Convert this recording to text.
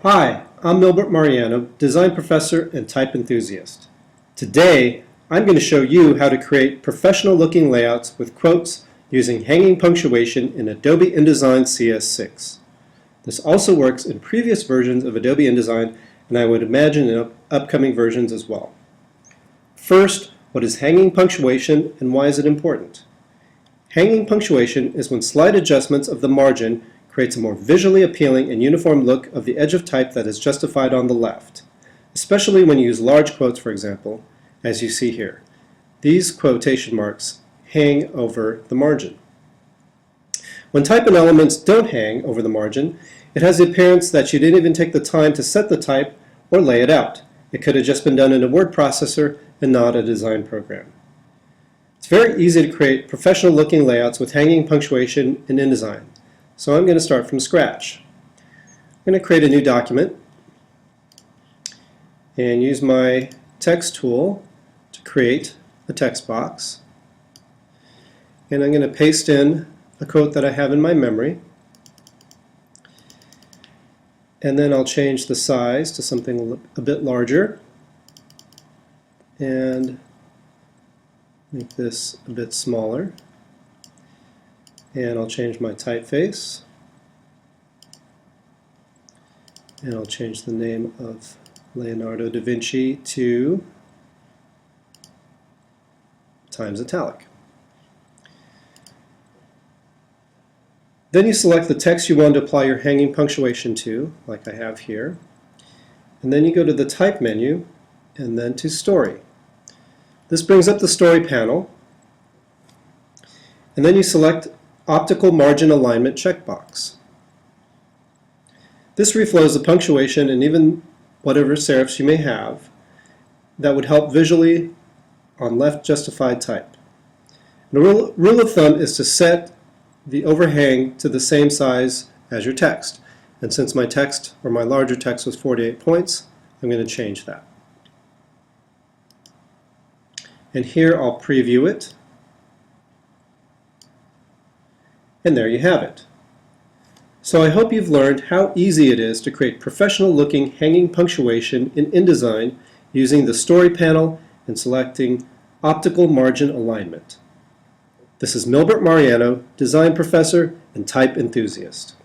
Hi, I'm Milbert Mariano, design professor and type enthusiast. Today, I'm going to show you how to create professional-looking layouts with quotes using hanging punctuation in Adobe InDesign CS6. This also works in previous versions of Adobe InDesign, and I would imagine in upcoming versions as well. First, what is hanging punctuation and why is it important? Hanging punctuation is when slight adjustments of the margin creates a more visually appealing and uniform look of the edge of type that is justified on the left, especially when you use large quotes, for example, as you see here. These quotation marks hang over the margin. When type and elements don't hang over the margin, it has the appearance that you didn't even take the time to set the type or lay it out. It could have just been done in a word processor and not a design program. It's very easy to create professional-looking layouts with hanging punctuation in InDesign. So I'm going to start from scratch. I'm going to create a new document and use my text tool to create a text box. And I'm going to paste in a quote that I have in my memory. And then I'll change the size to something a bit larger and make this a bit smaller. And I'll change my typeface, and I'll change the name of Leonardo da Vinci to Times Italic. Then you select the text you want to apply your hanging punctuation to, like I have here, and then you go to the Type menu and then to Story. This brings up the Story panel, and then you select Optical Margin Alignment checkbox. This reflows the punctuation and even whatever serifs you may have that would help visually on left justified type. The rule of thumb is to set the overhang to the same size as your text. And since my text, or my larger text, was 48 points, I'm going to change that. And here I'll preview it. And there you have it. So I hope you've learned how easy it is to create professional-looking hanging punctuation in InDesign using the Story panel and selecting Optical Margin Alignment. This is Milbert Mariano, design professor and type enthusiast.